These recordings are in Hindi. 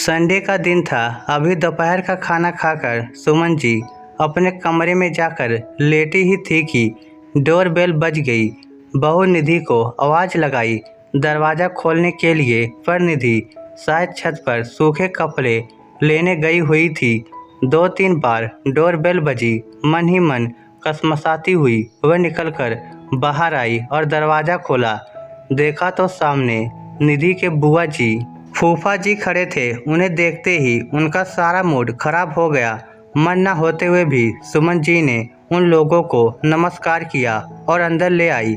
संडे का दिन था। अभी दोपहर का खाना खाकर सुमन जी अपने कमरे में जाकर लेटी ही थी कि डोरबेल बज गई। बहू निधि को आवाज़ लगाई दरवाज़ा खोलने के लिए, पर निधि शायद छत पर सूखे कपड़े लेने गई हुई थी। 2-3 बार डोरबेल बजी। मन ही मन कसमसाती हुई वह निकलकर बाहर आई और दरवाज़ा खोला। देखा तो सामने निधि के बुआ जी फूफा जी खड़े थे। उन्हें देखते ही उनका सारा मूड खराब हो गया। मन न होते हुए भी सुमन जी ने उन लोगों को नमस्कार किया और अंदर ले आई।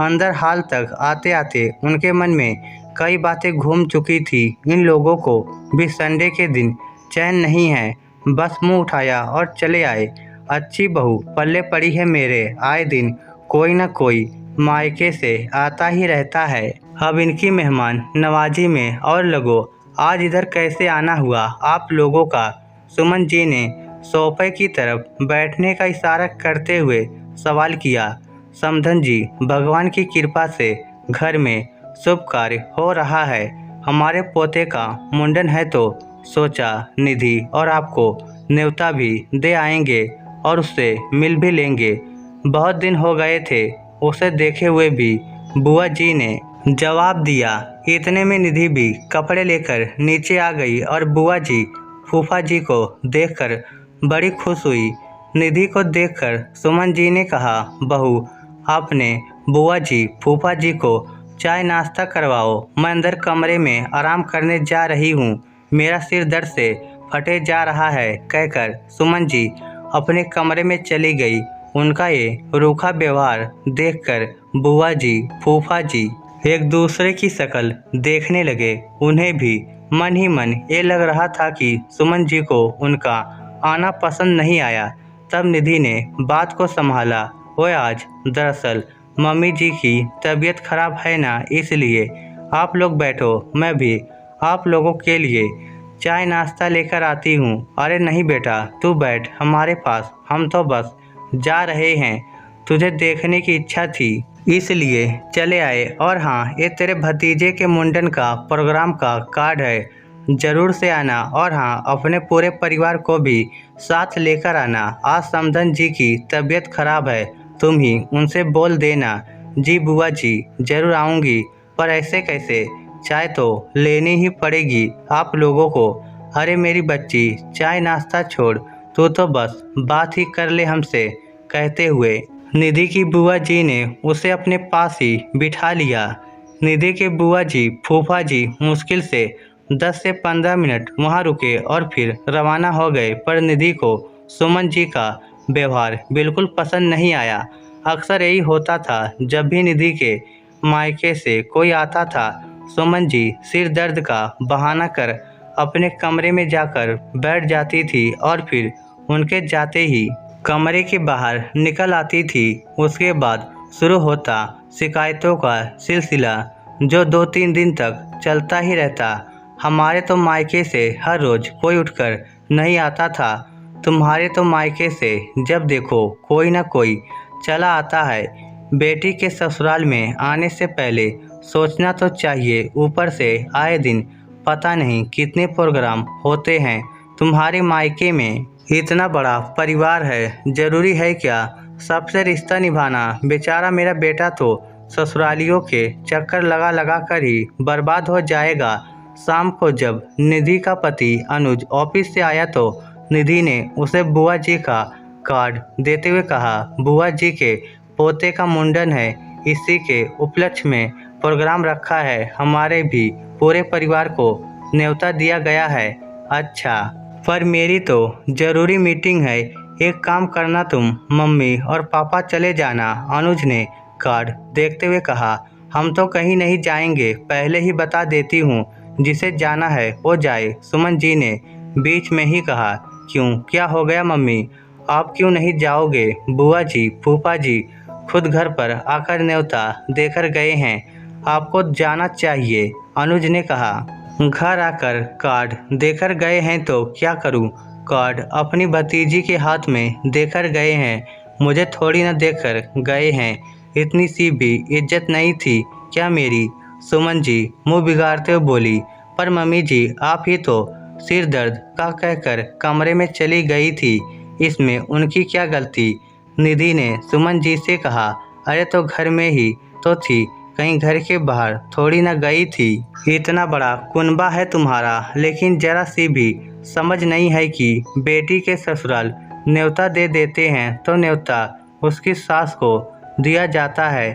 अंदर हाल तक आते आते उनके मन में कई बातें घूम चुकी थी। इन लोगों को भी संडे के दिन चैन नहीं है। बस मुंह उठाया और चले आए। अच्छी बहू पल्ले पड़ी है मेरे, आए दिन कोई न कोई मायके से आता ही रहता है। अब इनकी मेहमान नवाजी में और लगो। आज इधर कैसे आना हुआ आप लोगों का? सुमन जी ने सोफे की तरफ बैठने का इशारा करते हुए सवाल किया। समधन जी, भगवान की कृपा से घर में शुभ कार्य हो रहा है। हमारे पोते का मुंडन है तो सोचा निधि और आपको न्योता भी दे आएंगे और उससे मिल भी लेंगे। बहुत दिन हो गए थे उसे देखे हुए भी, बुआ जी ने जवाब दिया। इतने में निधि भी कपड़े लेकर नीचे आ गई और बुआ जी फूफा जी को देखकर बड़ी खुश हुई। निधि को देखकर सुमन जी ने कहा, बहू आपने बुआ जी फूफा जी को चाय नाश्ता करवाओ, मैं अंदर कमरे में आराम करने जा रही हूँ, मेरा सिर दर्द से फटे जा रहा है, कहकर सुमन जी अपने कमरे में चली गई। उनका ये रूखा व्यवहार देखकर बुआ जी फूफा जी एक दूसरे की शक्ल देखने लगे। उन्हें भी मन ही मन ये लग रहा था कि सुमन जी को उनका आना पसंद नहीं आया। तब निधि ने बात को संभाला। ओए आज दरअसल मम्मी जी की तबीयत खराब है ना, इसलिए आप लोग बैठो, मैं भी आप लोगों के लिए चाय नाश्ता लेकर आती हूँ। अरे नहीं बेटा, तू बैठ हमारे पास, हम तो बस जा रहे हैं, तुझे देखने की इच्छा थी इसलिए चले आए। और हाँ, ये तेरे भतीजे के मुंडन का प्रोग्राम का कार्ड है, ज़रूर से आना। और हाँ, अपने पूरे परिवार को भी साथ लेकर आना। आज समधन जी की तबीयत खराब है, तुम ही उनसे बोल देना। जी बुआ जी, ज़रूर आऊँगी, पर ऐसे कैसे? चाय तो लेनी ही पड़ेगी आप लोगों को। अरे मेरी बच्ची, चाय नाश्ता छोड़, तू तो बस बात ही कर ले हमसे, कहते हुए निधि की बुआ जी ने उसे अपने पास ही बिठा लिया। निधि के बुआ जी फूफा जी मुश्किल से 10 से 15 मिनट वहां रुके और फिर रवाना हो गए। पर निधि को सुमन जी का व्यवहार बिल्कुल पसंद नहीं आया। अक्सर यही होता था, जब भी निधि के मायके से कोई आता था, सुमन जी सिर दर्द का बहाना कर अपने कमरे में जाकर बैठ जाती थी और फिर उनके जाते ही कमरे के बाहर निकल आती थी। उसके बाद शुरू होता शिकायतों का सिलसिला, जो 2-3 दिन तक चलता ही रहता। हमारे तो मायके से हर रोज़ कोई उठकर नहीं आता था, तुम्हारे तो मायके से जब देखो कोई ना कोई चला आता है। बेटी के ससुराल में आने से पहले सोचना तो चाहिए, ऊपर से आए दिन पता नहीं कितने प्रोग्राम होते हैं। तुम्हारे मायके में इतना बड़ा परिवार है, ज़रूरी है क्या सबसे रिश्ता निभाना? बेचारा मेरा बेटा तो ससुरालियों के चक्कर लगा लगा कर ही बर्बाद हो जाएगा। शाम को जब निधि का पति अनुज ऑफिस से आया तो निधि ने उसे बुआ जी का कार्ड देते हुए कहा, बुआ जी के पोते का मुंडन है, इसी के उपलक्ष्य में प्रोग्राम रखा है, हमारे भी पूरे परिवार को न्योता दिया गया है। अच्छा, पर मेरी तो ज़रूरी मीटिंग है, एक काम करना, तुम मम्मी और पापा चले जाना, अनुज ने कार्ड देखते हुए कहा। हम तो कहीं नहीं जाएंगे, पहले ही बता देती हूँ, जिसे जाना है वो जाए, सुमन जी ने बीच में ही कहा। क्यों, क्या हो गया मम्मी, आप क्यों नहीं जाओगे? बुआ जी फूफा जी खुद घर पर आकर न्योता देकर गए हैं, आपको जाना चाहिए, अनुज ने कहा। घर आकर कार्ड देकर गए हैं तो क्या करूं? कार्ड अपनी भतीजी के हाथ में देकर गए हैं, मुझे थोड़ी ना देकर गए हैं, इतनी सी भी इज्जत नहीं थी क्या मेरी? सुमन जी मुंह बिगाड़ते हुए बोली। पर मम्मी जी, आप ही तो सिर दर्द का कहकर कमरे में चली गई थी, इसमें उनकी क्या गलती। निधि ने सुमन जी से कहा, अरे तो घर में ही तो थी, कहीं घर के बाहर थोड़ी ना गई थी। इतना बड़ा कुनबा है तुम्हारा, लेकिन जरा सी भी समझ नहीं है कि बेटी के ससुराल न्योता दे देते हैं तो न्योता उसकी सास को दिया जाता है।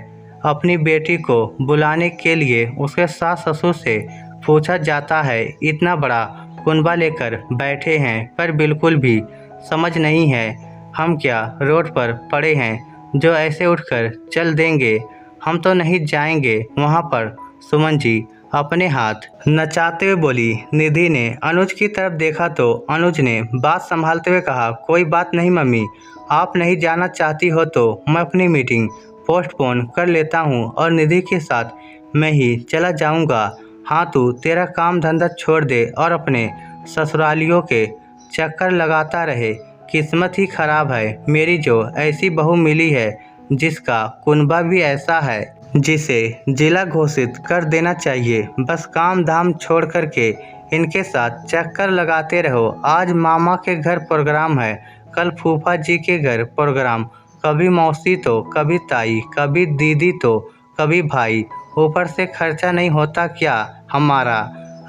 अपनी बेटी को बुलाने के लिए उसके सास ससुर से पूछा जाता है। इतना बड़ा कुनबा लेकर बैठे हैं पर बिल्कुल भी समझ नहीं है। हम क्या रोड पर पड़े हैं जो ऐसे उठकर चल देंगे। हम तो नहीं जाएंगे वहाँ पर। सुमन जी अपने हाथ नचाते हुए बोली। निधि ने अनुज की तरफ देखा तो अनुज ने बात संभालते हुए कहा, कोई बात नहीं मम्मी, आप नहीं जाना चाहती हो तो मैं अपनी मीटिंग पोस्टपोन कर लेता हूँ और निधि के साथ मैं ही चला जाऊँगा। हाँ तू तेरा काम धंधा छोड़ दे और अपने ससुरालियों के चक्कर लगाता रहे। किस्मत ही खराब है मेरी जो ऐसी बहू मिली है जिसका कुनबा भी ऐसा है जिसे जिला घोषित कर देना चाहिए। बस काम धाम छोड़ कर के इनके साथ चक्कर लगाते रहो। आज मामा के घर प्रोग्राम है, कल फूफा जी के घर प्रोग्राम, कभी मौसी तो कभी ताई, कभी दीदी तो कभी भाई, ऊपर से खर्चा नहीं होता क्या हमारा।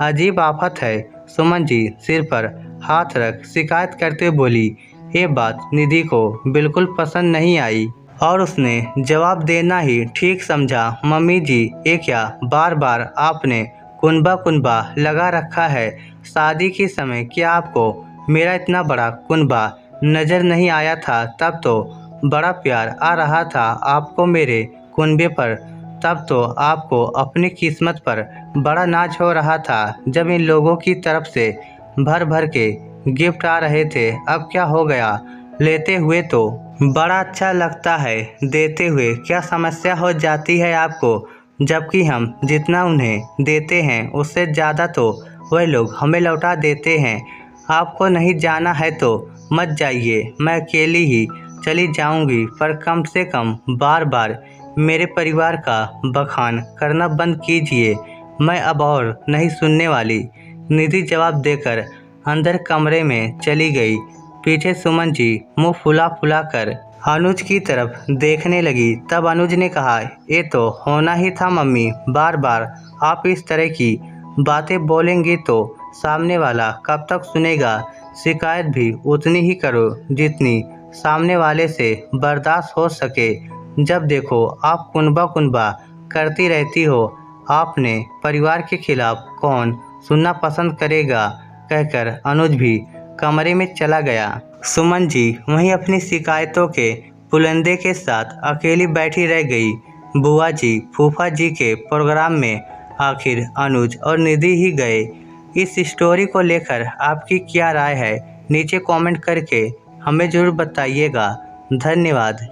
अजीब आफत है। सुमन जी सिर पर हाथ रख शिकायत करते बोली। ये बात निधि को बिल्कुल पसंद नहीं आई और उसने जवाब देना ही ठीक समझा। मम्मी जी ये क्या बार बार आपने कुनबा कुनबा लगा रखा है। शादी के समय क्या आपको मेरा इतना बड़ा कुनबा नज़र नहीं आया था? तब तो बड़ा प्यार आ रहा था आपको मेरे कुनबे पर। तब तो आपको अपनी किस्मत पर बड़ा नाज हो रहा था जब इन लोगों की तरफ से भर भर के गिफ्ट आ रहे थे। अब क्या हो गया? लेते हुए तो बड़ा अच्छा लगता है, देते हुए क्या समस्या हो जाती है आपको? जबकि हम जितना उन्हें देते हैं उससे ज़्यादा तो वह लोग हमें लौटा देते हैं। आपको नहीं जाना है तो मत जाइए, मैं अकेली ही चली जाऊंगी, पर कम से कम बार बार मेरे परिवार का बखान करना बंद कीजिए। मैं अब और नहीं सुनने वाली। निधि जवाब देकर अंदर कमरे में चली गई। पीछे सुमन जी मुंह फुला फुला कर अनुज की तरफ देखने लगी। तब अनुज ने कहा, ये तो होना ही था मम्मी, बार बार आप इस तरह की बातें बोलेंगी तो सामने वाला कब तक सुनेगा। शिकायत भी उतनी ही करो जितनी सामने वाले से बर्दाश्त हो सके। जब देखो आप कुनबा कुनबा करती रहती हो। आपने परिवार के खिलाफ कौन सुनना पसंद करेगा, कहकर अनुज भी कमरे में चला गया। सुमन जी वहीं अपनी शिकायतों के पुलंदे के साथ अकेली बैठी रह गई। बुआ जी फूफा जी के प्रोग्राम में आखिर अनुज और निधि ही गए। इस स्टोरी को लेकर आपकी क्या राय है नीचे कमेंट करके हमें ज़रूर बताइएगा। धन्यवाद।